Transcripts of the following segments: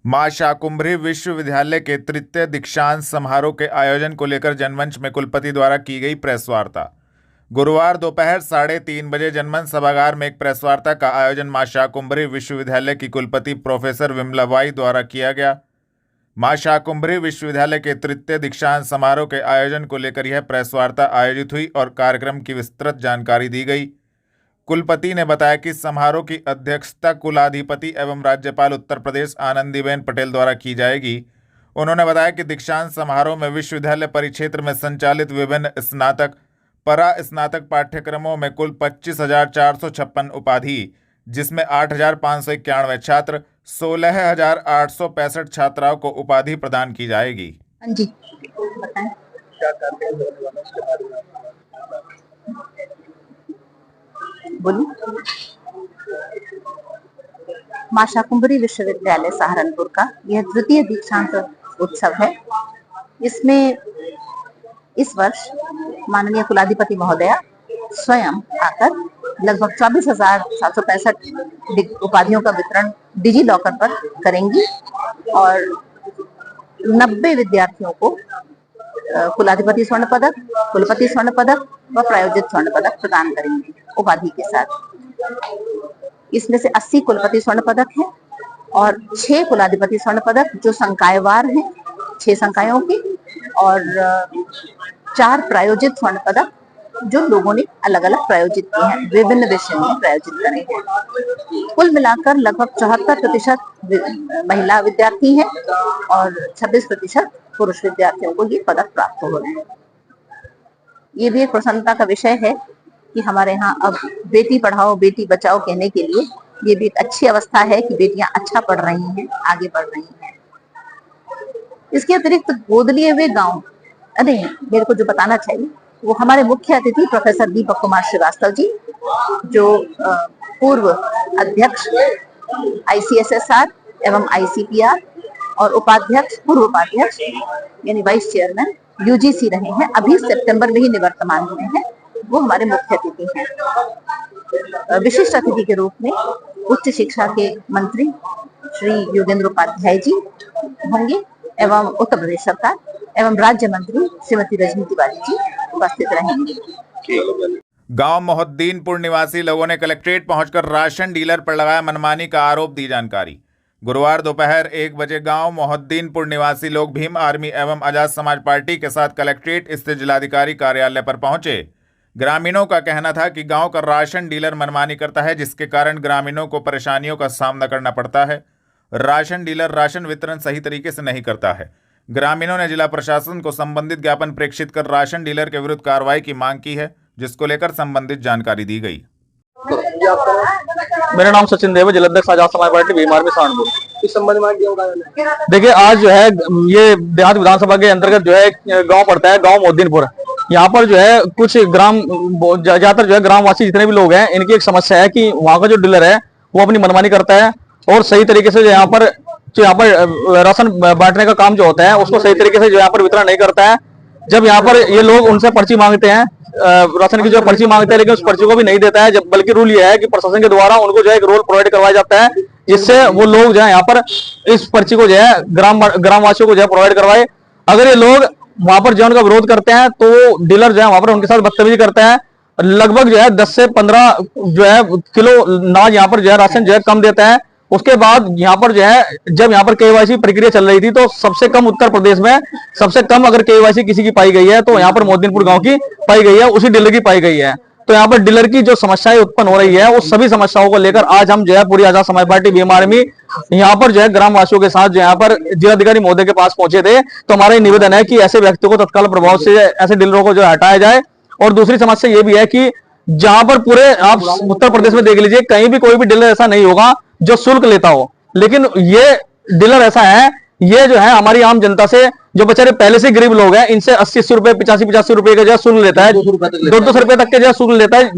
मां शाकुंभरी विश्वविद्यालय के तृतीय दीक्षांत समारोह के आयोजन को लेकर जनमंच में कुलपति द्वारा की गई प्रेस वार्ता। गुरुवार दोपहर 3:30 बजे जनमंच सभागार में एक प्रेस वार्ता का आयोजन मां शाकुंभरी विश्वविद्यालय की कुलपति प्रोफेसर विमलाबाई द्वारा किया गया। मां शाकुंभरी विश्वविद्यालय के तृतीय दीक्षांत समारोह के आयोजन को लेकर यह प्रेस वार्ता आयोजित हुई और कार्यक्रम की विस्तृत जानकारी दी गई। कुलपति ने बताया कि समारोह की अध्यक्षता कुलाधिपति एवं राज्यपाल उत्तर प्रदेश आनंदीबेन पटेल द्वारा की जाएगी। उन्होंने बताया कि दीक्षांत समारोह में विश्वविद्यालय परिक्षेत्र में संचालित विभिन्न स्नातक परा स्नातक पाठ्यक्रमों में कुल 25,456 उपाधि, जिसमें 8,591 छात्र, 16,865 छात्राओं को उपाधि प्रदान की जाएगी। हाँ जी, बताएं। बोलिए। मां शाकुंभरी विश्वविद्यालय सहारनपुर का यह द्वितीय दीक्षांत उत्सव है। इसमें इस वर्ष माननीय कुलाधिपति महोदया स्वयं आकर लगभग 24,765 उपाधियों का वितरण डिजी लॉकर पर करेंगी और 90 विद्यार्थियों को कुलाधिपति स्वर्ण पदक, कुलपति स्वर्ण पदक व प्रायोजित स्वर्ण पदक प्रदान करेंगे उपाधि के साथ। इसमें से 80 कुलपति स्वर्ण पदक हैं और 6 कुलाधिपति स्वर्ण पदक जो संकायवार हैं, 6 संकायों की, और 4 प्रायोजित स्वर्ण पदक जो लोगों ने अलग अलग प्रायोजित किए हैं, विभिन्न विषयों में प्रायोजित करे हैं। कुल मिलाकर लगभग 74% महिला विद्यार्थी हैं और 26% पुरुष विद्यार्थियों को ये पदक प्राप्त हो रहे हैं। ये भी एक प्रसन्नता का विषय है कि हमारे यहाँ अब बेटी पढ़ाओ बेटी बचाओ कहने के लिए ये भी एक अच्छी अवस्था है कि बेटियां अच्छा पढ़ रही हैं, आगे बढ़ रही हैं। इसके अतिरिक्त गोद लिए हुए गांव, अरे मेरे को जो बताना चाहिए वो हमारे मुख्य अतिथि प्रोफेसर दीपक कुमार श्रीवास्तव जी, जो पूर्व अध्यक्ष ICSSR एवं ICPR और उपाध्यक्ष, पूर्व उपाध्यक्ष यानी वाइस चेयरमैन UGC रहे हैं, अभी सितंबर में ही निवर्तमान हुए हैं, वो हमारे मुख्य अतिथि हैं। विशिष्ट अतिथि के रूप में उच्च शिक्षा के मंत्री श्री योगेंद्र उपाध्याय जी होंगे एवं उत्तर प्रदेश सरकार एवं राज्य मंत्री श्रीमती रजनी तिवारी जी उपस्थित रहेंगे। गांव मोहद्दीनपुर निवासी लोगों ने कलेक्ट्रेट पहुंचकर राशन डीलर पर लगाया मनमानी का आरोप दी जानकारी। गुरुवार दोपहर 1 बजे गांव मोहद्दीनपुर निवासी लोग भीम आर्मी एवं आजाद समाज पार्टी के साथ कलेक्ट्रेट स्थित जिलाधिकारी कार्यालय पर पहुंचे। ग्रामीणों का कहना था कि गांव का राशन डीलर मनमानी करता है, जिसके कारण ग्रामीणों को परेशानियों का सामना करना पड़ता है। राशन डीलर राशन वितरण सही तरीके से नहीं करता है। ग्रामीणों ने जिला प्रशासन को संबंधित ज्ञापन प्रेषित कर राशन डीलर के विरुद्ध कार्रवाई की मांग की है, जिसको लेकर संबंधित जानकारी दी गई। मेरा नाम सचिन देव, जिलाध्यक्ष आजाद समाज पार्टी भीम आर्मी सहारनपुर। इस संबंध में देखिए, आज जो है ये देहात विधानसभा के अंतर्गत जो है गांव पड़ता है, गांव मोहद्दीनपुर। यहाँ पर जो है कुछ ज्यादातर जो है ग्रामवासी जितने भी लोग हैं, इनकी एक समस्या है कि वहाँ का जो डीलर है वो अपनी मनमानी करता है और सही तरीके से जो यहाँ पर राशन बांटने का काम जो होता है उसको सही तरीके से जो यहाँ पर वितरण नहीं करता है। जब यहाँ पर ये लोग उनसे पर्ची मांगते हैं, राशन की जो पर्ची मांगते हैं, लेकिन उस पर्ची को भी नहीं देता है। जब बल्कि रूल ये है कि प्रशासन के द्वारा उनको जो है एक रोल प्रोवाइड करवाया जाता है, जिससे वो लोग जो है यहाँ पर इस पर्ची को जो है ग्रामवासियों को जो है प्रोवाइड करवाए। अगर ये लोग वहां पर जो उनका विरोध करते हैं तो डीलर जो है वहां पर उनके साथ बदतमीजी करते हैं। लगभग जो है 10 से 15 जो है किलो अनाज यहाँ पर जो है राशन जो है कम देता है। उसके बाद यहाँ पर जो है जब यहाँ पर KYC प्रक्रिया चल रही थी तो सबसे कम उत्तर प्रदेश में सबसे कम अगर KYC किसी की पाई गई है तो यहाँ पर मोहद्दीनपुर गांव की पाई गई है, उसी डीलर की पाई गई है। तो यहाँ पर डीलर की जो समस्याएं उत्पन्न हो रही है उस सभी समस्याओं को लेकर आज हम जो है पूरी आजाद समाज पार्टी भीम आर्मी यहाँ पर जो है ग्रामवासियों के साथ जो यहाँ पर जिलाधिकारी महोदय के पास पहुंचे थे। तो हमारा ये निवेदन है कि ऐसे व्यक्ति को तत्काल प्रभाव से ऐसे डीलरों को जो हटाया जाए। और दूसरी समस्या ये भी है कि जहां पर पूरे आप उत्तर प्रदेश में देख लीजिए, कहीं भी कोई भी डीलर ऐसा नहीं होगा जो शुल्क लेता हो, लेकिन ये डीलर ऐसा है, ये जो है हमारी आम जनता से, जो बेचारे पहले से गरीब लोग हैं, इनसे 80-80 रुपए 85-85 रुपए का जो शुल्क लेता है, 200 रुपए तक के जो शुल्क लेता है,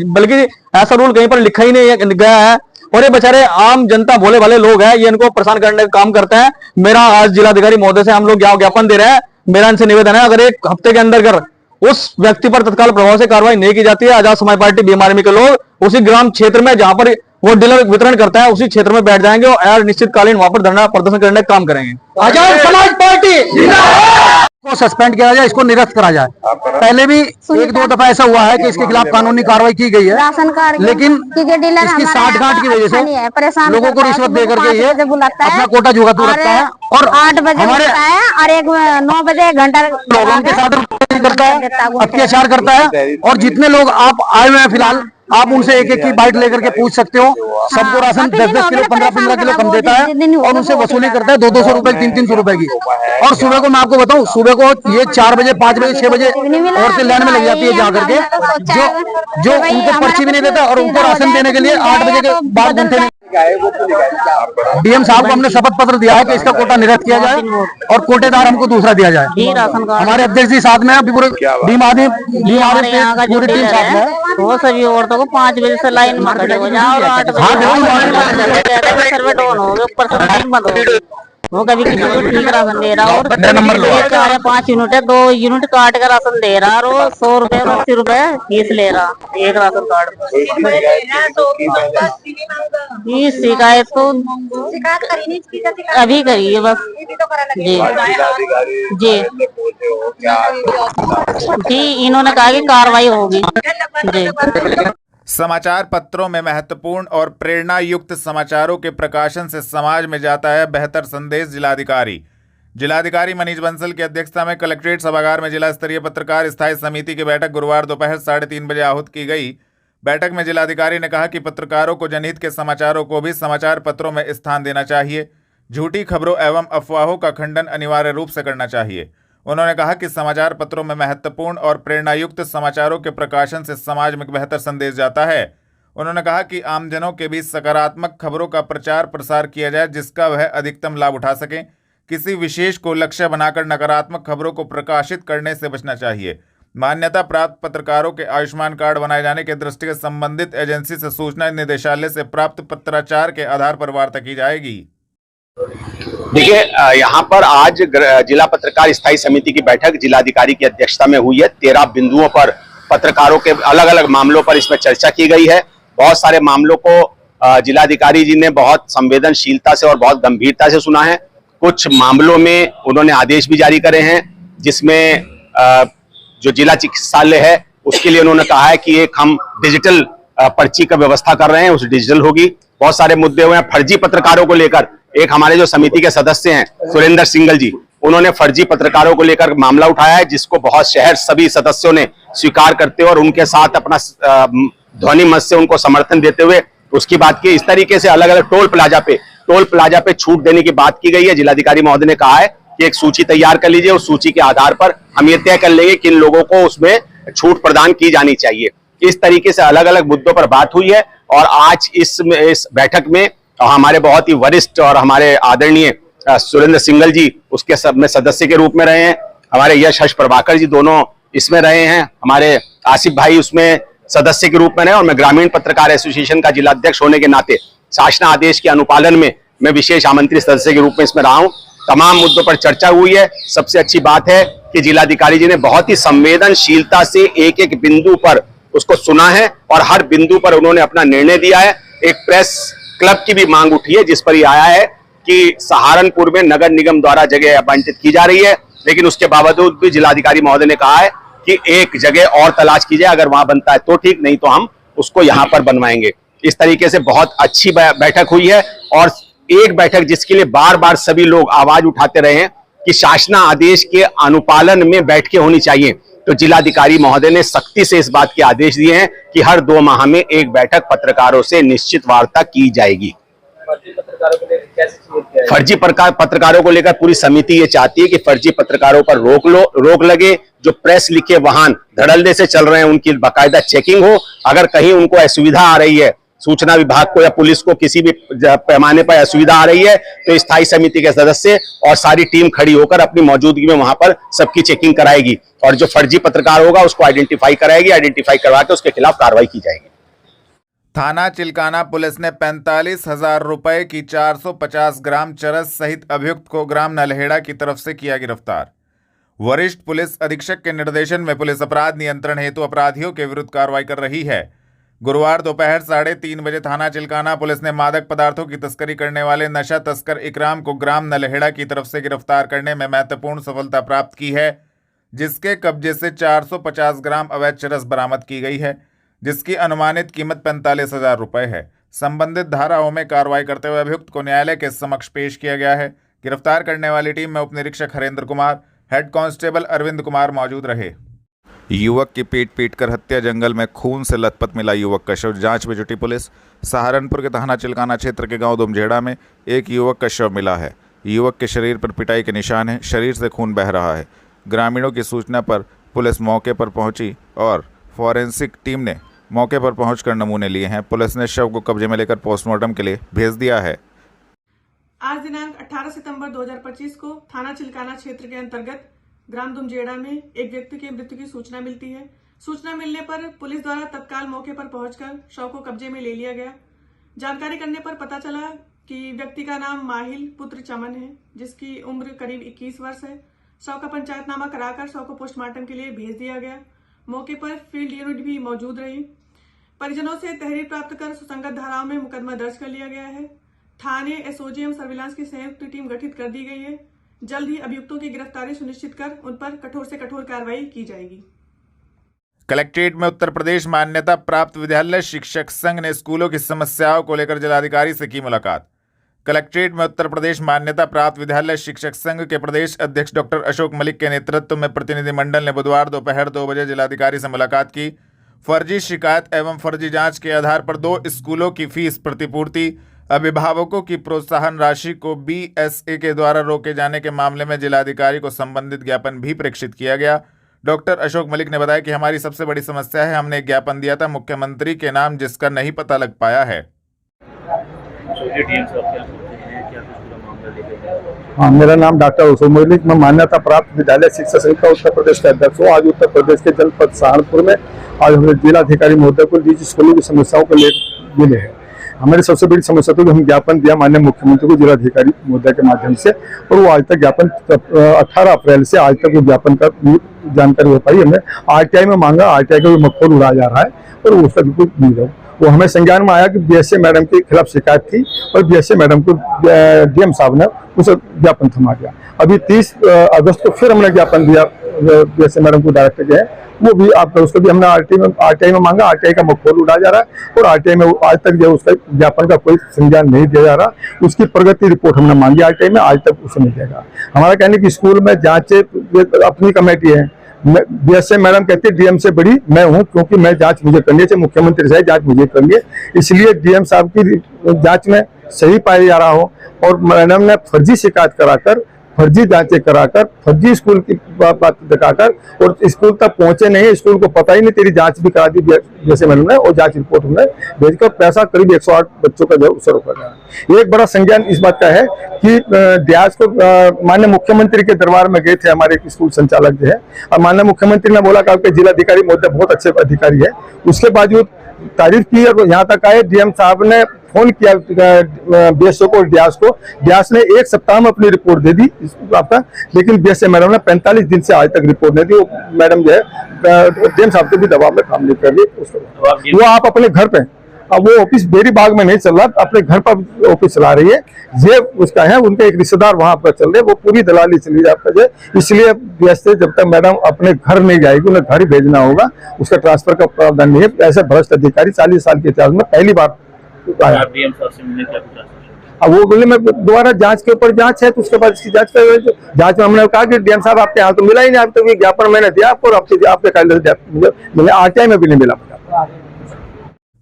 बल्कि ऐसा रूल कहीं पर लिखा ही नहीं गया है। और ये बेचारे आम जनता भोले भाले लोग हैं, ये इनको परेशान करने का काम करते हैं। मेरा आज जिलाधिकारी महोदय से हम लोग ज्ञापन दे रहे हैं, मेरा इनसे निवेदन है, अगर 1 हफ्ते के अंदर उस व्यक्ति पर तत्काल प्रभाव से कार्रवाई नहीं की जाती है, आजाद समाज पार्टी भीम आर्मी के लोग उसी ग्राम क्षेत्र में जहां पर वो डीलर वितरण करता है उसी क्षेत्र में बैठ जाएंगे और निश्चितकालीन वहां पर धरना प्रदर्शन करने का काम करेंगे। आजाद समाज पार्टी को सस्पेंड किया जाए, इसको निरस्त करा जाए। पहले भी एक दो दफा ऐसा हुआ है कि इसके खिलाफ कानूनी कार्रवाई की गई है, राशन कार्ड लेकिन डीलर इसकी साठगांठ की वजह से परेशान लोगों को रिश्वत दे करके ये अपना कोटा जुगातू रखता है और 8 बजे हमारे उठता है और 9 बजे घंटा लोगों के साथ करता है, अत्याचार करता है। और जितने लोग आप आए हुए हैं फिलहाल, आप उनसे एक एक की बाइट लेकर के पूछ सकते हो। सबको राशन 10-10 किलो 15-15 किलो कम देता है और उनसे वसूली करता है 200-200 रुपए 300-300 रुपए की। और सुबह को मैं आपको बताऊं, सुबह को ये 4 बजे 5 बजे 6 बजे औरतें लाइन में लग जाती है जाकर के, जो उनको पर्ची भी नहीं देता और उनको राशन देने के लिए 8 बजे के बाद घंटे में डीएम साहब को हमने शपथ पत्र दिया है कि इसका कोटा निरस्त किया जाए और कोटेदार हमको दूसरा दिया जाए। हमारे अध्यक्ष जी साथ में है, पूरे टीम पूरी टीम साथ में है। वो सभी औरतों को 5 बजे से लाइन में खड़े हो जाओ और 8 बजे सर्वे डाउन हो गए, ऊपर से लाइन बंद हो गई। वो कभी किसी को ठीक राशन दे रहा और 4 या 5 यूनिट है, 2 यूनिट काट कर राशन दे रहा और 100 रुपए और 80 रुपए फीस ले रहा एक राशन कार्ड। ये शिकायत तो अभी करी है बस। जी जी जी, इन्होंने कहा कि कार्रवाई होगी। जी, समाचार पत्रों में महत्वपूर्ण और प्रेरणा युक्त समाचारों के प्रकाशन से समाज में जाता है बेहतर संदेश। जिलाधिकारी मनीष बंसल की अध्यक्षता में कलेक्ट्रेट सभागार में जिला स्तरीय पत्रकार स्थायी समिति की बैठक गुरुवार दोपहर 3:30 बजे आहूत की गई। बैठक में जिलाधिकारी ने कहा कि पत्रकारों को जनहित के समाचारों को भी समाचार पत्रों में स्थान देना चाहिए। झूठी खबरों एवं अफवाहों का खंडन अनिवार्य रूप से करना चाहिए। उन्होंने कहा कि समाचार पत्रों में महत्वपूर्ण और प्रेरणायुक्त समाचारों के प्रकाशन से समाज में बेहतर संदेश जाता है। उन्होंने कहा कि आमजनों के बीच सकारात्मक खबरों का प्रचार प्रसार किया जाए जिसका वह अधिकतम लाभ उठा सकें। किसी विशेष को लक्ष्य बनाकर नकारात्मक खबरों को प्रकाशित करने से बचना चाहिए। मान्यता प्राप्त पत्रकारों के आयुष्मान कार्ड बनाए जाने के दृष्टिगत संबंधित एजेंसी से सूचना निदेशालय से प्राप्त पत्राचार के आधार पर वार्ता की जाएगी। देखिए, यहाँ पर आज जिला पत्रकार स्थायी समिति की बैठक जिलाधिकारी की अध्यक्षता में हुई है। 13 बिंदुओं पर पत्रकारों के अलग अलग मामलों पर इसमें चर्चा की गई है। बहुत सारे मामलों को जिलाधिकारी जी ने बहुत संवेदनशीलता से और बहुत गंभीरता से सुना है। कुछ मामलों में उन्होंने आदेश भी जारी करे हैं, जिसमें जो जिला चिकित्सालय है उसके लिए उन्होंने कहा है कि एक हम डिजिटल पर्ची का व्यवस्था कर रहे हैं, उस डिजिटल होगी। बहुत सारे मुद्दे हुए हैं फर्जी पत्रकारों को लेकर। एक हमारे जो समिति के सदस्य हैं सुरेंद्र सिंगल जी, उन्होंने फर्जी पत्रकारों को लेकर मामला उठाया है, जिसको बहुत शहर सभी सदस्यों ने स्वीकार करते हुए और उनके साथ अपना ध्वनि मत से उनको समर्थन देते हुए उसकी बात की। इस तरीके से अलग अलग टोल प्लाजा पे छूट देने की बात की गई है। जिलाधिकारी महोदय ने कहा है कि एक सूची तैयार कर लीजिए, उस सूची के आधार पर हम ये तय कर लेंगे किन लोगों को उसमें छूट प्रदान की जानी चाहिए। इस तरीके से अलग अलग मुद्दों पर बात हुई है और आज इस बैठक में हमारे बहुत ही वरिष्ठ और हमारे आदरणीय सुरेंद्र सिंगल जी उसके सब में सदस्य के रूप में रहे हैं। हमारे यश प्रभाकर जी दोनों इसमें रहे हैं। हमारे आसिफ भाई उसमें सदस्य के रूप में रहे और मैं ग्रामीण पत्रकार एसोसिएशन का जिला अध्यक्ष होने के नाते शासन आदेश के अनुपालन में मैं विशेष आमंत्रित सदस्य के रूप में इसमें रहा हूं। तमाम मुद्दों पर चर्चा हुई है। सबसे अच्छी बात है कि जिलाधिकारी जी ने बहुत ही संवेदनशीलता से एक एक बिंदु पर उसको सुना है और हर बिंदु पर उन्होंने अपना निर्णय दिया है। एक प्रेस क्लब की भी मांग उठी है जिस पर यह आया है कि सहारनपुर में नगर निगम द्वारा जगह आवंटित की जा रही है, लेकिन उसके बावजूद भी जिलाधिकारी महोदय ने कहा है कि एक जगह और तलाश की जाए, अगर वहां बनता है तो ठीक, नहीं तो हम उसको यहां पर बनवाएंगे। इस तरीके से बहुत अच्छी बैठक हुई है और एक बैठक जिसके लिए बार बार सभी लोग आवाज उठाते रहे हैं कि शासन आदेश के अनुपालन में बैठकें होनी चाहिए, तो जिलाधिकारी महोदय ने सख्ती से इस बात के आदेश दिए हैं कि हर 2 माह में एक बैठक पत्रकारों से निश्चित वार्ता की जाएगी। फर्जी पत्रकारों को लेकर पूरी समिति ये चाहती है कि फर्जी पत्रकारों पर रोक लगे। जो प्रेस लिखे वाहन धड़ल्ले से चल रहे हैं उनकी बाकायदा चेकिंग हो। अगर कहीं उनको असुविधा आ रही है, सूचना विभाग को या पुलिस को किसी भी पैमाने पर असुविधा आ रही है, तो स्थायी समिति के सदस्य और सारी टीम खड़ी होकर अपनी मौजूदगी में वहां पर सबकी चेकिंग कराएगी और जो फर्जी पत्रकार होगा उसको आइडेंटिफाई कराएगी। आइडेंटिफाई करवा के उसके खिलाफ कार्रवाई की जाएगी। थाना चिल्काना पुलिस ने 45,000 रुपए की 450 ग्राम चरस सहित अभियुक्त को ग्राम नलहेड़ा की तरफ से किया गिरफ्तार। वरिष्ठ पुलिस अधीक्षक के निर्देशन में पुलिस अपराध नियंत्रण हेतु अपराधियों के विरुद्ध कार्रवाई कर रही है। गुरुवार दोपहर 3:30 बजे थाना चिल्काना पुलिस ने मादक पदार्थों की तस्करी करने वाले नशा तस्कर इकराम को ग्राम नलहेड़ा की तरफ से गिरफ्तार करने में महत्वपूर्ण सफलता प्राप्त की है, जिसके कब्जे से 450 ग्राम अवैध चरस बरामद की गई है, जिसकी अनुमानित कीमत 45,000 रुपए है। संबंधित धाराओं में कार्रवाई करते हुए अभियुक्त को न्यायालय के समक्ष पेश किया गया है। गिरफ्तार करने वाली टीम में उप निरीक्षक हरेंद्र कुमार, हेड कांस्टेबल अरविंद कुमार मौजूद रहे। युवक की पीट कर हत्या, जंगल में खून से लथपथ मिला युवक का शव, जांच में जुटी पुलिस। सहारनपुर के थाना चिल्काना क्षेत्र के गांव दुमझेड़ा में एक युवक का शव मिला है। युवक के शरीर पर पिटाई के निशान हैं, शरीर से खून बह रहा है। ग्रामीणों की सूचना पर पुलिस मौके पर पहुंची और फॉरेंसिक टीम ने मौके पर पहुंचकर नमूने लिए हैं। पुलिस ने शव को कब्जे में लेकर पोस्टमार्टम के लिए भेज दिया है। आज दिनांक 18 सितंबर 2025 को थाना चिल्काना क्षेत्र के अंतर्गत ग्राम दुमझेड़ा में एक व्यक्ति की मृत्यु की सूचना मिलती है। सूचना मिलने पर पुलिस द्वारा तत्काल मौके पर पहुंचकर शव को कब्जे में ले लिया गया। जानकारी करने पर पता चला कि व्यक्ति का नाम माहिल पुत्र चमन है, जिसकी उम्र करीब 21 वर्ष है। शव का पंचायतनामा कराकर शव को पोस्टमार्टम के लिए भेज दिया गया। मौके पर फील्ड यूनिट भी मौजूद रही। परिजनों से तहरीर प्राप्त कर सुसंगत धाराओं में मुकदमा दर्ज कर लिया गया है। थाने एसओजी एवं सर्विलांस की संयुक्त टीम गठित कर दी गई है। जल्द ही अभियुक्तों की गिरफ्तारी सुनिश्चित कर उन पर कठोर से कठोर कार्रवाई की जाएगी। कलेक्ट्रेट में उत्तर प्रदेश मान्यता प्राप्त विद्यालय शिक्षक संघ ने स्कूलों की समस्याओं को लेकर जिलाधिकारी से की मुलाकात। कलेक्ट्रेट में उत्तर प्रदेश मान्यता प्राप्त विद्यालय शिक्षक संघ के प्रदेश अध्यक्ष डॉक्टर अशोक मलिक के नेतृत्व में प्रतिनिधिमंडल ने बुधवार दोपहर 2 बजे जिलाधिकारी से मुलाकात की। फर्जी शिकायत एवं फर्जी जांच के आधार पर 2 स्कूलों की फीस प्रतिपूर्ति, अभिभावकों की प्रोत्साहन राशि को BSA के द्वारा रोके जाने के मामले में जिलाधिकारी को संबंधित ज्ञापन भी प्रेषित किया गया। डॉक्टर अशोक मलिक ने बताया कि हमारी सबसे बड़ी समस्या है, हमने एक ज्ञापन दिया था मुख्यमंत्री के नाम, जिसका नहीं पता लग पाया है। हाँ, मेरा नाम डॉक्टर अशोक मलिक, मैं मान्यता प्राप्त विद्यालय शिक्षा संघ का उत्तर प्रदेश का अध्यक्ष हूँ। आज उत्तर प्रदेश के जनपद सहारनपुर में आज हमने जिलाधिकारी महोदय को निजी स्कूलों की समस्याओं को लेकर मिले हैं। हमारी सबसे बड़ी समस्या तो हम ज्ञापन दिया माननीय मुख्यमंत्री को जिलाधिकारी महोदय के माध्यम से, और वो आज तक ज्ञापन 18 अप्रैल से आज तक वो ज्ञापन का जानकारी हो पाई। हमने RTI में मांगा, RTI का भी मखौल उड़ाया जा रहा है और उसका बिल्कुल नहीं है। वो हमें संज्ञान में आया कि BSA मैडम के खिलाफ शिकायत थी और BSA मैडम को DM साहब ने उस ज्ञापन थमा दिया। अभी 30 अगस्त को फिर हमने ज्ञापन दिया BSA मैडम को डायरेक्टर जो है, वो भी आपका उसको भी हमने RTI में मांगा। RTI का मखौल उड़ाया जा रहा है और RTI में आज तक जो उसका ज्ञापन का कोई संज्ञान नहीं दिया जा रहा। उसकी प्रगति रिपोर्ट हमने मांगी RTI में, आज तक उसे नहीं देगा। हमारा कहने की स्कूल में जांच अपनी कमेटी है, BSA मैडम कहती है DM से बड़ी मैं हूं, क्योंकि मैं जांच मुझे करनी है, मुख्यमंत्री से जांच मुझे करनी है, इसलिए DM साहब की जांच में सही पाया जा रहा हो। और मैडम ने फर्जी शिकायत कराकर, फर्जी जांचें कराकर, फर्जी स्कूल की बात दिखाकर और स्कूल तक पहुंचे नहीं, स्कूल को पता ही नहीं, तेरी जांच भी करा दी BSA मैडम ने और जांच रिपोर्ट में भेजकर पैसा करीब 108 बच्चों का जो सर गया। एक बड़ा संज्ञान इस बात का है कि ब्याज को माननीय मुख्यमंत्री के दरबार में गए थे हमारे स्कूल संचालक जो है, और माननीय मुख्यमंत्री ने बोला कि आपके जिलाधिकारी महोदय बहुत अच्छे अधिकारी है, उसके बावजूद तारीफ की और यहाँ तक आए। DM साहब ने फोन किया BSO को, ब्यास को, ब्यास ने 1 सप्ताह में अपनी रिपोर्ट दे दी आपका, लेकिन BSA मैडम ने 45 दिन से आज तक रिपोर्ट नहीं दी। वो मैडम जो है DM साहब के भी दबाव में काम नहीं कर रही। वो आप अपने घर पे, अब वो ऑफिस बेरी बाग में नहीं चल रहा, अपने घर पर ऑफिस चला रही है। ये उसका है, उनके एक रिश्तेदार वहां पर चल रहे, वो पूरी दलाली चली रही आपका जो, इसलिए BSA जब तक मैडम अपने घर नहीं जाएगी, उन्हें घर ही भेजना होगा, उसका ट्रांसफर का प्रावधान नहीं है। ऐसे भ्रष्ट अधिकारी 40 साल के इतिहास में पहली बार आया। अब वो बोले मैं दोबारा जांच के ऊपर जांच है, तो उसके बाद इसकी जांच कर, जांच में हमने कहा कि DM साहब आपके यहाँ तो मिला ही नहीं, आप तो ज्ञापन मैंने दिया आपको और आपके RTI में भी नहीं मिला।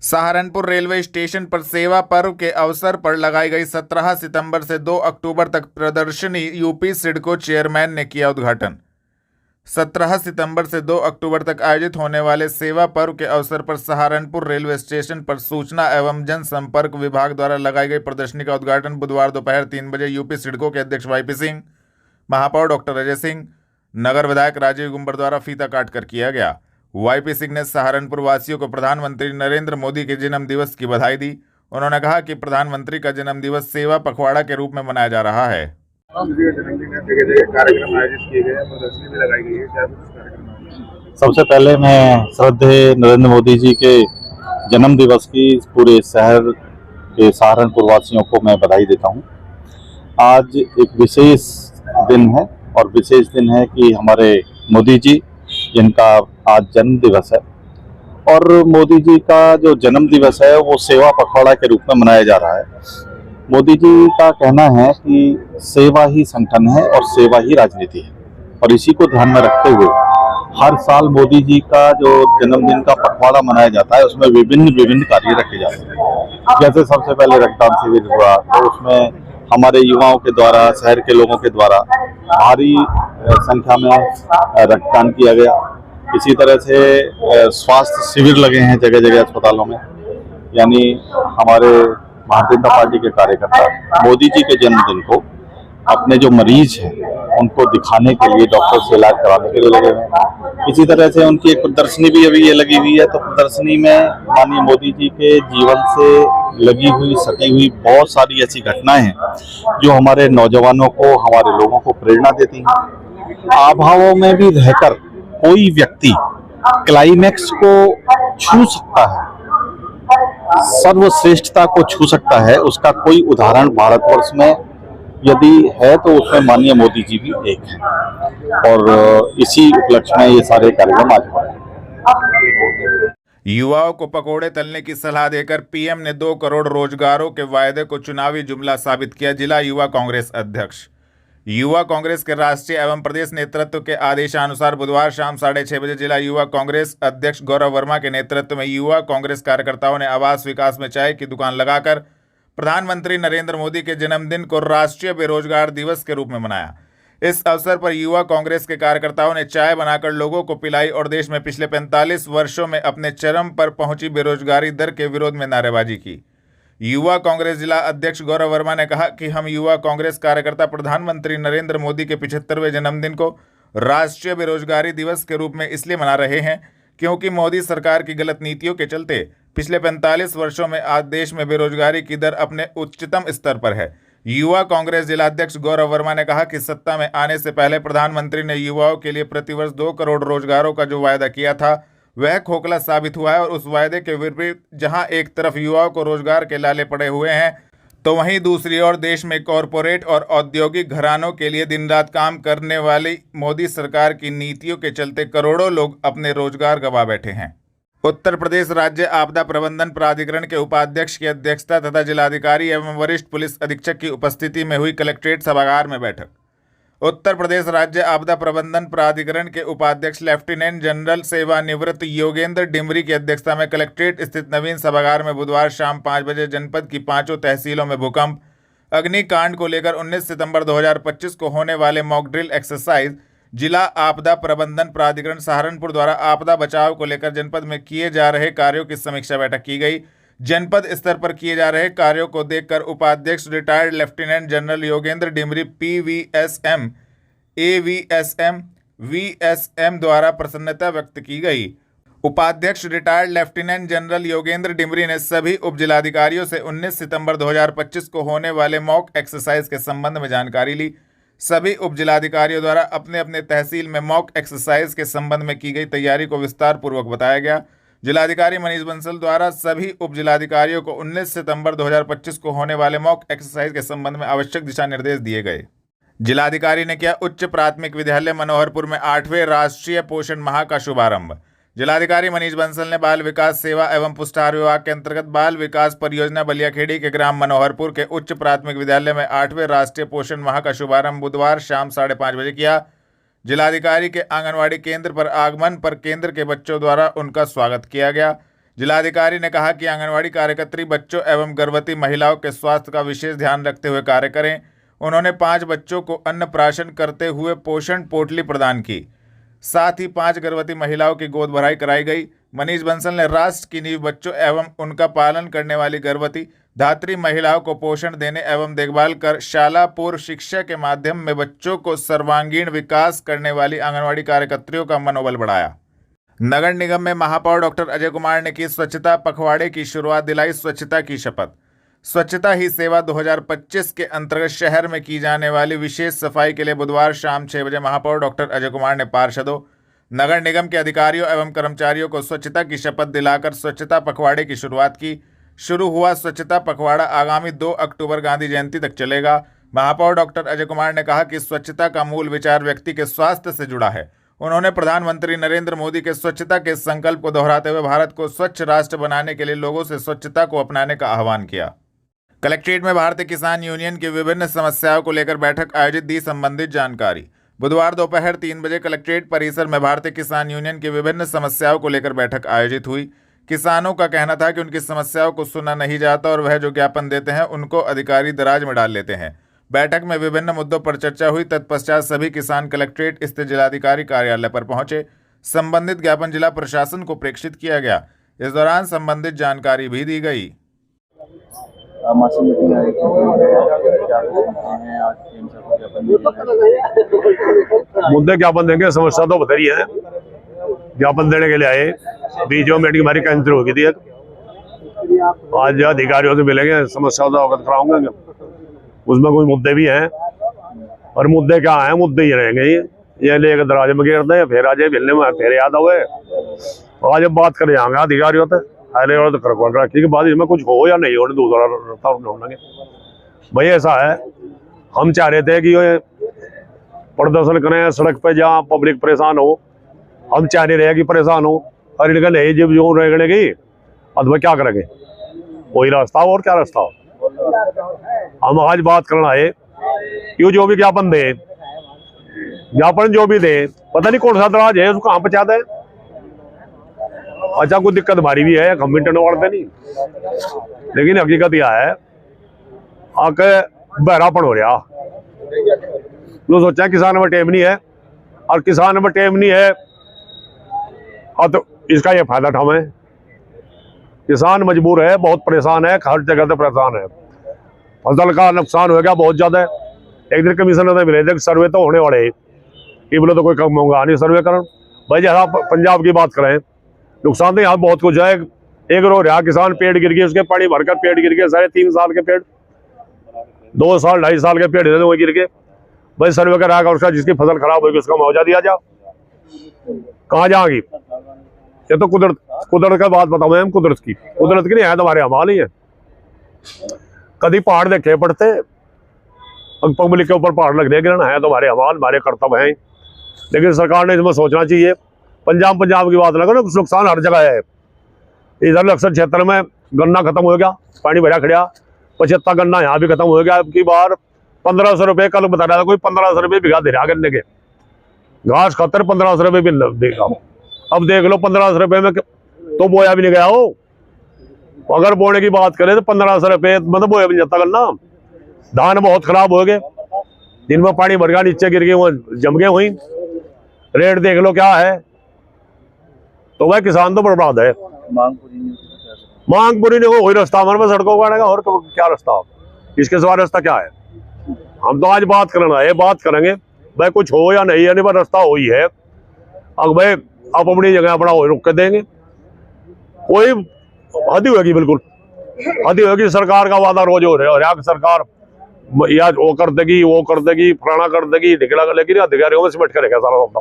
सहारनपुर रेलवे स्टेशन पर सेवा पर्व के अवसर पर लगाई गई 17 सितंबर से 2 अक्टूबर तक प्रदर्शनी यूपी सिडको चेयरमैन ने किया उद्घाटन। 17 सितंबर से 2 अक्टूबर तक आयोजित होने वाले सेवा पर्व के अवसर पर सहारनपुर रेलवे स्टेशन पर सूचना एवं जनसंपर्क विभाग द्वारा लगाई गई प्रदर्शनी का उद्घाटन बुधवार दोपहर 3 बजे यूपी सिडको के अध्यक्ष YP सिंह, महापौर डॉक्टर अजय सिंह, नगर विधायक राजीव गुंबर द्वारा फीता काटकर किया गया। YP सिंह ने सहारनपुर वासियों को प्रधानमंत्री नरेंद्र मोदी के जन्म दिवस की बधाई दी। उन्होंने कहा कि प्रधानमंत्री का जन्म दिवस सेवा पखवाड़ा के रूप में मनाया जा रहा है। कार्यक्रम आयोजित किए गए, प्रदर्शनी भी लगाई गई है। सबसे पहले मैं श्रद्धेय नरेंद्र मोदी जी के जन्म दिवस की पूरे शहर के सहारनपुर वासियों को मैं बधाई देता हूं। आज एक विशेष दिन है और विशेष दिन है कि हमारे मोदी जी जिनका आज जन्म दिवस है, और मोदी जी का जो जन्म दिवस है वो सेवा पखवाड़ा के रूप में मनाया जा रहा है। मोदी जी का कहना है कि सेवा ही संगठन है और सेवा ही राजनीति है, और इसी को ध्यान में रखते हुए हर साल मोदी जी का जो जन्मदिन का पखवाड़ा मनाया जाता है उसमें विभिन्न कार्य रखे जाते हैं। जैसे सबसे पहले रक्तदान शिविर हुआ, तो उसमें हमारे युवाओं के द्वारा, शहर के लोगों के द्वारा भारी संख्या में रक्तदान किया गया। इसी तरह से स्वास्थ्य शिविर लगे हैं जगह जगह अस्पतालों में, यानी हमारे भारतीय जनता पार्टी के कार्यकर्ता मोदी जी के जन्मदिन को अपने जो मरीज हैं उनको दिखाने के लिए, डॉक्टर से इलाज कराने के लिए लगे हुए हैं। इसी तरह से उनकी एक प्रदर्शनी भी अभी ये लगी हुई है, तो प्रदर्शनी में माननीय मोदी जी के जीवन से लगी हुई, सटी हुई बहुत सारी ऐसी घटनाएं हैं जो हमारे नौजवानों को, हमारे लोगों को प्रेरणा देती हैं। अभावों में भी रहकर कोई व्यक्ति क्लाइमैक्स को छू सकता है, सर्वश्रेष्ठता को छू सकता है, उसका कोई उदाहरण भारतवर्ष में यदि है तो उसमें माननीय मोदी जी भी एक हैं, और इसी उपलक्ष्य में ये सारे कार्यक्रम आज हो रहे हैं। युवाओं को पकोड़े तलने की सलाह देकर पीएम ने 2 करोड़ रोजगारों के वायदे को चुनावी जुमला साबित किया। जिला युवा कांग्रेस अध्यक्ष। युवा कांग्रेस के राष्ट्रीय एवं प्रदेश नेतृत्व के आदेशानुसार बुधवार शाम 6:30 बजे जिला युवा कांग्रेस अध्यक्ष गौरव वर्मा के नेतृत्व में युवा कांग्रेस कार्यकर्ताओं ने आवास विकास में चाय की दुकान लगाकर प्रधानमंत्री नरेंद्र मोदी के जन्मदिन को राष्ट्रीय बेरोजगार दिवस के रूप में मनाया। इस अवसर पर युवा कांग्रेस के कार्यकर्ताओं ने चाय बनाकर लोगों को पिलाई और देश में पिछले 45 वर्षों में अपने चरम पर पहुंची बेरोजगारी दर के विरोध में नारेबाजी की। युवा कांग्रेस जिला अध्यक्ष गौरव वर्मा ने कहा कि हम युवा कांग्रेस कार्यकर्ता प्रधानमंत्री नरेंद्र मोदी के 75वें जन्मदिन को राष्ट्रीय बेरोजगारी दिवस के रूप में इसलिए मना रहे हैं क्योंकि मोदी सरकार की गलत नीतियों के चलते पिछले 45 वर्षों में आज देश में बेरोजगारी की दर अपने उच्चतम स्तर पर है। युवा कांग्रेस जिलाध्यक्ष गौरव वर्मा ने कहा कि सत्ता में आने से पहले प्रधानमंत्री ने युवाओं के लिए प्रतिवर्ष 2 करोड़ रोजगारों का जो वायदा किया था वह खोखला साबित हुआ है, और उस वायदे के विपरीत जहां एक तरफ युवाओं को रोजगार के लाले पड़े हुए हैं तो वहीं दूसरी ओर देश में कॉरपोरेट और औद्योगिक घरानों के लिए दिन रात काम करने वाली मोदी सरकार की नीतियों के चलते करोड़ों लोग अपने रोजगार गंवा बैठे हैं। उत्तर प्रदेश राज्य आपदा प्रबंधन प्राधिकरण के उपाध्यक्ष की अध्यक्षता तथा जिलाधिकारी एवं वरिष्ठ पुलिस अधीक्षक की उपस्थिति में हुई कलेक्ट्रेट सभागार में बैठक। उत्तर प्रदेश राज्य आपदा प्रबंधन प्राधिकरण के उपाध्यक्ष लेफ्टिनेंट जनरल सेवानिवृत्त योगेंद्र डिमरी की अध्यक्षता में कलेक्ट्रेट स्थित नवीन सभागार में बुधवार शाम 5 बजे जनपद की 5 तहसीलों में भूकंप, अग्निकांड को लेकर 19 सितंबर 2025 को होने वाले मॉक ड्रिल एक्सरसाइज जिला आपदा प्रबंधन प्राधिकरण सहारनपुर द्वारा आपदा बचाव को लेकर जनपद में किए जा रहे कार्यों की समीक्षा बैठक की गई। जनपद स्तर पर किए जा रहे कार्यों को देखकर उपाध्यक्ष retired lieutenant general Yogendra Dimri PVSM, AVSM, VSM द्वारा प्रसन्नता व्यक्त की गई। उपाध्यक्ष retired lieutenant general Yogendra Dimri ने सभी उप जिलाधिकारियों से 19 सितंबर 2025 को होने वाले मॉक एक्सरसाइज के संबंध में जानकारी ली। सभी उप जिलाधिकारियों द्वारा अपने अपने तहसील में मॉक एक्सरसाइज के संबंध में की गई तैयारी को विस्तार पूर्वक बताया गया। जिलाधिकारी मनीष बंसल द्वारा सभी उप जिलाधिकारियों को 19 सितंबर 2025 को होने वाले मॉक एक्सरसाइज के संबंध में आवश्यक दिशा निर्देश दिए गए। जिलाधिकारी ने किया उच्च प्राथमिक विद्यालय मनोहरपुर में 8वें राष्ट्रीय पोषण माह का शुभारंभ। जिलाधिकारी मनीष बंसल ने बाल विकास सेवा एवं पुष्टाहार विभाग के अंतर्गत बाल विकास परियोजना बलियाखेड़ी के ग्राम मनोहरपुर के उच्च प्राथमिक विद्यालय में 8वें राष्ट्रीय पोषण माह का शुभारंभ बुधवार शाम 5:30 बजे किया। जिलाधिकारी के आंगनवाड़ी केंद्र पर आगमन पर केंद्र के बच्चों द्वारा उनका स्वागत किया गया। जिलाधिकारी ने कहा कि आंगनवाड़ी कार्यकर्त्री बच्चों एवं गर्भवती महिलाओं के स्वास्थ्य का विशेष ध्यान रखते हुए कार्य करें। उन्होंने 5 बच्चों को अन्नप्राशन करते हुए पोषण पोटली प्रदान की। साथ ही 5 गर्भवती महिलाओं की गोद भराई कराई गई। मनीष बंसल ने राष्ट्र की नींव बच्चों एवं उनका पालन करने वाली गर्भवती धात्री महिलाओं को पोषण देने एवं देखभाल कर शाला पूर्व शिक्षा के माध्यम में बच्चों को सर्वांगीण विकास करने वाली आंगनवाड़ी कार्यकर्त्रियों का मनोबल बढ़ाया। नगर निगम में महापौर डॉक्टर अजय कुमार ने की स्वच्छता पखवाड़े की शुरुआत, दिलाई स्वच्छता की शपथ। स्वच्छता ही सेवा 2025 के अंतर्गत शहर में की जाने वाली विशेष सफाई के लिए बुधवार शाम 6 बजे महापौर डॉक्टर अजय कुमार ने पार्षदों, नगर निगम के अधिकारियों एवं कर्मचारियों को स्वच्छता की शपथ दिलाकर स्वच्छता पखवाड़े की शुरुआत की। शुरू हुआ स्वच्छता पखवाड़ा आगामी 2 अक्टूबर गांधी जयंती तक चलेगा। महापौर डॉक्टर अजय कुमार ने कहा कि स्वच्छता का मूल विचार व्यक्ति के स्वास्थ्य से जुड़ा है। उन्होंने प्रधानमंत्री नरेंद्र मोदी के स्वच्छता के संकल्प को दोहराते हुए भारत को स्वच्छ राष्ट्र बनाने के लिए लोगों से स्वच्छता को अपनाने का आह्वान किया। कलेक्ट्रेट में भारतीय किसान यूनियन की विभिन्न समस्याओं को लेकर बैठक आयोजित, दी संबंधित जानकारी। बुधवार दोपहर 3 बजे कलेक्ट्रेट परिसर में भारतीय किसान यूनियन की विभिन्न समस्याओं को लेकर बैठक आयोजित हुई। किसानों का कहना था कि उनकी समस्याओं को सुना नहीं जाता और वह जो ज्ञापन देते हैं उनको अधिकारी दराज में डाल लेते हैं। बैठक में विभिन्न मुद्दों पर चर्चा हुई। तत्पश्चात सभी किसान कलेक्ट्रेट स्थित जिलाधिकारी कार्यालय पर पहुंचे। संबंधित ज्ञापन जिला प्रशासन को प्रेषित किया गया। इस दौरान संबंधित जानकारी भी दी गई। मुद्दे ज्ञापन देंगे, समस्या तो बता रही है। ज्ञापन देने के लिए आए, बीच में मीटिंग हमारी कैंसिल हो गई थी। आज अधिकारियों से मिलेंगे, समस्या का अवगत कराऊंगे। उसमें कुछ मुद्दे भी हैं और मुद्दे क्या हैं, मुद्दे ही रहेंगे। ये लेकर दरवाजे में घेरते हैं, फिर आज मिलने में फिर याद हुए। आज बात कर जाएंगे अधिकारियों से, तो कर रखी के बाद इसमें कुछ हो या नहीं हो, दूसरा रास्ता ढूंढेंगे। भाई ऐसा है, हम चाह रहे थे कि ये प्रदर्शन करें सड़क पे जहाँ पब्लिक परेशान हो। हम चाह नहीं रहे कि परेशान हो, और इनका नहीं जब जो रहने की अथवा क्या करेंगे, वही रास्ता और क्या रास्ता हो। हम आज बात करना है कि जो भी ज्ञापन दे, ज्ञापन जो भी दे, पता नहीं कौन सा दराज है, उसको कहाँ पहुंचा दे। अच्छा कोई दिक्कत हमारी भी है, हम भी टनवाड़ते नहीं, लेकिन हकीकत यह है आके बहरापन हो रहा। लोग सोचा किसान में टेम नहीं है, और किसान में टेम नहीं है और तो इसका ये फायदा उठावे। किसान मजबूर है, बहुत परेशान है, हर जगह से परेशान है। फसल का नुकसान हो गया बहुत ज्यादा। एक दिन कमीशन से मिले थे, सर्वे तो होने वाले, ये बोले तो कोई कम होगा नहीं सर्वे करण। भाई जैसा पंजाब की बात करें, नुकसान तो यहाँ बहुत कुछ है। एक रो रहा किसान, पेड़ गिर गए, उसके पानी भरकर पेड़ गिर गए, 3.5 साल के पेड़, 2 साल 2.5 साल के पेड़ वो गिर गए। भाई सर्वे कराएगा, उसका जिसकी फसल खराब होगी उसका मुआवजा दिया जाओ। कहाँ जाएगी? ये तो कुदरत का बात बताओ मैम, कुदरत की नहीं है, तुम्हारे हमाल ही है। कभी पहाड़ देखे पड़ते, पब्लिक के ऊपर पहाड़ लग रहे गिरना है, तुम्हारे हमाल, हमारे कर्तव्य हैं। लेकिन सरकार ने इसमें सोचना चाहिए। पंजाब की बात लगा ना, कुछ नुकसान हर जगह है। इधर अक्सर क्षेत्र में गन्ना खत्म हो गया, पानी भरा खड़ा, 75 गन्ना यहाँ भी खत्म हो गया। अब की बार 1500 रुपये, कल बता रहा था कोई 1500 रुपये बिघा दे रहा गन्ने के, घास खातर 1500 रुपये भी देगा। अब देख लो 1500 रुपये में तो बोया भी नहीं गया हो। अगर बोने की बात करें तो 1500 रुपये मतलब बोया भी नहीं जाता गन्ना। धान बहुत खराब हो गए, दिन में पानी भर गया, नीचे गिर गए, वो जम गए हुई। रेट देख लो क्या है, तो वह किसान तो बर्बाद है। मांग पूरी नहीं हो, वही रास्ता हमारे पास सड़कों का आएगा, और क्या रास्ता, इसके सिवा रास्ता क्या है। हम तो आज बात करना है, बात करेंगे भाई कुछ हो या नहीं, यानी रास्ता हो ही है। अब भाई आप अपनी जगह अपना रुक के देंगे, कोई हद होगी, बिल्कुल हद होगी। सरकार का वादा रोज हो रहा है, सरकार या वो कर देगी, फलाना कर देगी, निकला, लेकिन अधिकारियों में सिमट करेगा सारा मामला।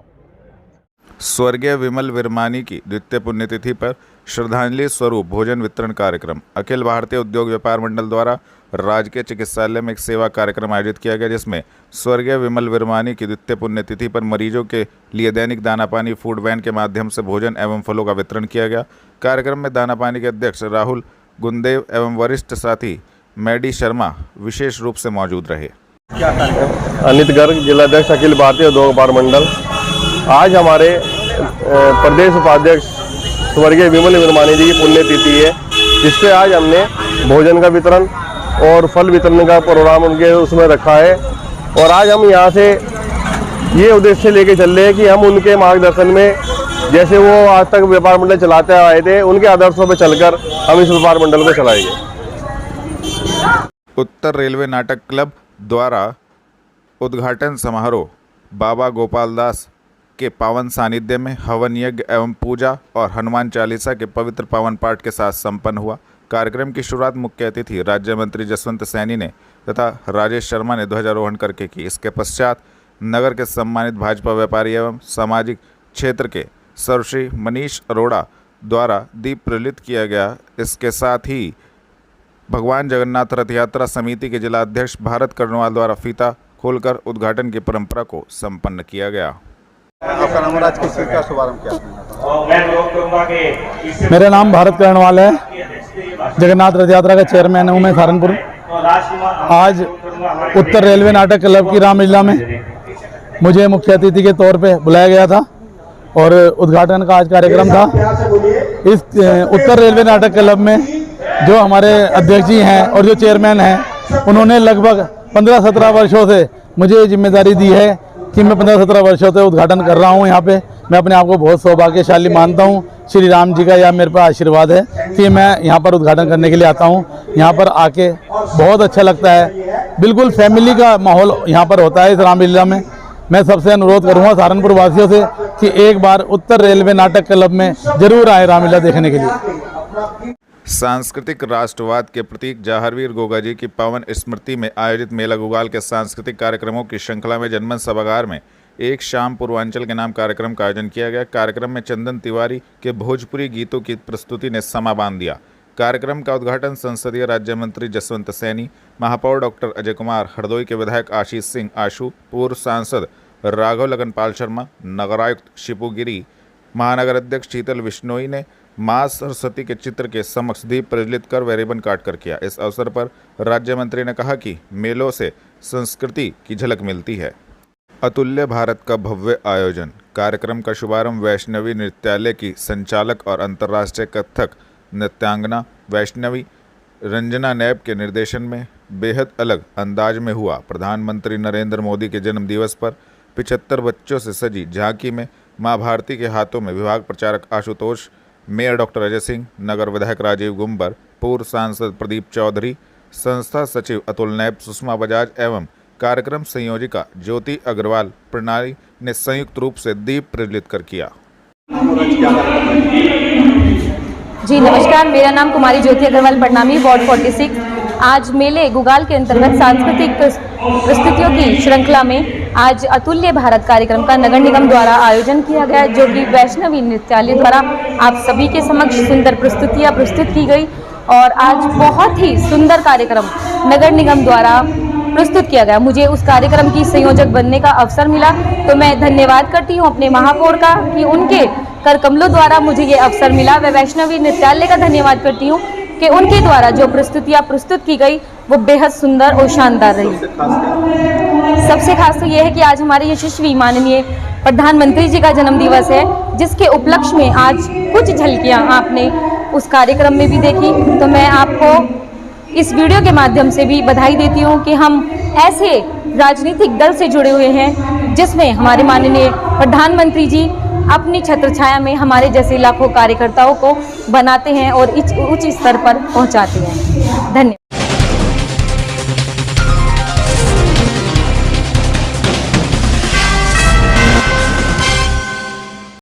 स्वर्गीय विमल विरमानी की द्वितीय पुण्यतिथि पर श्रद्धांजलि स्वरूप भोजन वितरण कार्यक्रम अखिल भारतीय उद्योग व्यापार मंडल द्वारा राजकीय चिकित्सालय में एक सेवा कार्यक्रम आयोजित किया गया, जिसमें स्वर्गीय विमल विरमानी की द्वितीय पुण्यतिथि पर मरीजों के लिए दैनिक दाना पानी फूड वैन के माध्यम से भोजन एवं फलों का वितरण किया गया। कार्यक्रम में दाना पानी के अध्यक्ष राहुल गुंदेव एवं वरिष्ठ साथी मैडी शर्मा विशेष रूप से मौजूद रहे। अनित गर्ग, जिलाध्यक्ष अखिल भारतीय उद्योग व्यापार मंडल। आज हमारे प्रदेश उपाध्यक्ष स्वर्गीय विमल विरमानी जी की पुण्यतिथि है, जिसपे आज हमने भोजन का वितरण और फल वितरण का प्रोग्राम उनके उसमें रखा है। और आज हम यहाँ से ये उद्देश्य लेके चल रहे हैं कि हम उनके मार्गदर्शन में, जैसे वो आज तक व्यापार मंडल चलाते आए थे, उनके आदर्शों पर चलकर हम इस व्यापार मंडल को चलाएंगे। उत्तर रेलवे नाटक क्लब द्वारा उद्घाटन समारोह बाबा गोपाल दास के पावन सानिध्य में हवन यज्ञ एवं पूजा और हनुमान चालीसा के पवित्र पावन पाठ के साथ संपन्न हुआ। कार्यक्रम की शुरुआत मुख्य अतिथि राज्य मंत्री जसवंत सैनी ने तथा राजेश शर्मा ने ध्वजारोहण करके की। इसके पश्चात नगर के सम्मानित भाजपा व्यापारी एवं सामाजिक क्षेत्र के सर्वश्री मनीष अरोड़ा द्वारा दीप प्रज्वलित किया गया। इसके साथ ही भगवान जगन्नाथ रथ यात्रा समिति के जिला अध्यक्ष भारत कर्णवाल द्वारा फीता खोलकर उद्घाटन की परंपरा को संपन्न किया गया। आपका नाम और आज किस चीज का शुभारंभ किया? मेरा नाम भारत कर्णवाल है, जगन्नाथ रथ यात्रा का चेयरमैन हूँ मैं सहारनपुर। आज उत्तर रेलवे नाटक क्लब की रामलीला में मुझे मुख्य अतिथि के तौर पे बुलाया गया था और उद्घाटन का आज कार्यक्रम था। इस उत्तर रेलवे नाटक क्लब में जो हमारे अध्यक्ष जी हैं और जो चेयरमैन हैं, उन्होंने लगभग 15-17 वर्षों से मुझे ये जिम्मेदारी दी है कि मैं 15-17 वर्षों से उद्घाटन कर रहा हूँ यहाँ पे। मैं अपने आप को बहुत सौभाग्यशाली मानता हूँ। श्री राम जी का यह मेरे पर आशीर्वाद है कि मैं यहाँ पर उद्घाटन करने के लिए आता हूँ। यहाँ पर आके बहुत अच्छा लगता है, बिल्कुल फैमिली का माहौल यहाँ पर होता है इस रामलीला में। मैं सबसे अनुरोध करूँगा सहारनपुर वासियों से कि एक बार उत्तर रेलवे नाटक क्लब में जरूर आए रामलीला देखने के लिए। सांस्कृतिक राष्ट्रवाद के प्रतीक जहारवीर गोगा जी की पावन स्मृति में आयोजित मेला गुगाल के सांस्कृतिक कार्यक्रमों की श्रृंखला में जनमंच सभागार में एक शाम पूर्वांचल के नाम कार्यक्रम का आयोजन किया गया। कार्यक्रम में चंदन तिवारी के भोजपुरी गीतों की प्रस्तुति ने समा बांध दिया। कार्यक्रम का उद्घाटन संसदीय राज्य मंत्री जसवंत सैनी, महापौर डॉक्टर अजय कुमार, हरदोई के विधायक आशीष सिंह आशु, पूर्व सांसद राघव लगनपाल शर्मा, नगरायुक्त शिपू गिरी, महानगर अध्यक्ष शीतल विश्नोई ने मां सरस्वती के चित्र के समक्ष दीप प्रज्वलित कर व रिबन काट कर किया। इस अवसर पर राज्य मंत्री ने कहा कि मेलों से संस्कृति की झलक मिलती है। अतुल्य भारत का भव्य आयोजन। कार्यक्रम का शुभारंभ वैष्णवी नृत्यालय की संचालक और अंतर्राष्ट्रीय कथक नृत्यांगना वैष्णवी रंजना नैब के निर्देशन में बेहद अलग अंदाज में हुआ। प्रधानमंत्री नरेंद्र मोदी के जन्म दिवस पर 75 बच्चों से सजी झांकी में मां भारती के हाथों में विभाग प्रचारक आशुतोष, मेयर डॉक्टर अजय सिंह, नगर विधायक राजीव गुम्बर, पूर्व सांसद प्रदीप चौधरी, संस्था सचिव अतुल नैब, सुषमा बजाज एवं कार्यक्रम संयोजिका ज्योति अग्रवाल प्रणाली ने संयुक्त रूप से दीप प्रज्वलित कर किया। जी नमस्कार, मेरा नाम कुमारी ज्योति अग्रवाल प्रणामी, वार्ड 46। आज मेले गुगाल के अंतर्गत सांस्कृतिक प्रस्तुतियों की श्रृंखला में आज अतुल्य भारत कार्यक्रम का नगर निगम द्वारा आयोजन किया गया, जो कि वैष्णवी नृत्यालय द्वारा आप सभी के समक्ष सुंदर प्रस्तुतियां प्रस्तुत की गई और आज बहुत ही सुंदर कार्यक्रम नगर निगम द्वारा प्रस्तुत किया गया। मुझे उस कार्यक्रम की संयोजक बनने का अवसर मिला, तो मैं धन्यवाद करती हूँ अपने महापौर का कि उनके कर कमलों द्वारा मुझे ये अवसर मिला। मैं वैष्णवी नृत्यालय का धन्यवाद करती हूँ कि उनके द्वारा जो प्रस्तुतियाँ प्रस्तुत की गई वो बेहद सुंदर और शानदार रही। सबसे खास तो ये है कि आज हमारे यशस्वी माननीय प्रधानमंत्री जी का जन्म दिवस है, जिसके उपलक्ष्य में आज कुछ झलकियाँ आपने उस कार्यक्रम में भी देखी। तो मैं आपको इस वीडियो के माध्यम से भी बधाई देती हूँ कि हम ऐसे राजनीतिक दल से जुड़े हुए हैं जिसमें हमारे माननीय प्रधानमंत्री जी अपनी छत्रछाया में हमारे जैसे लाखों कार्यकर्ताओं को बनाते हैं और उच्च स्तर पर पहुँचाते हैं। धन्यवाद।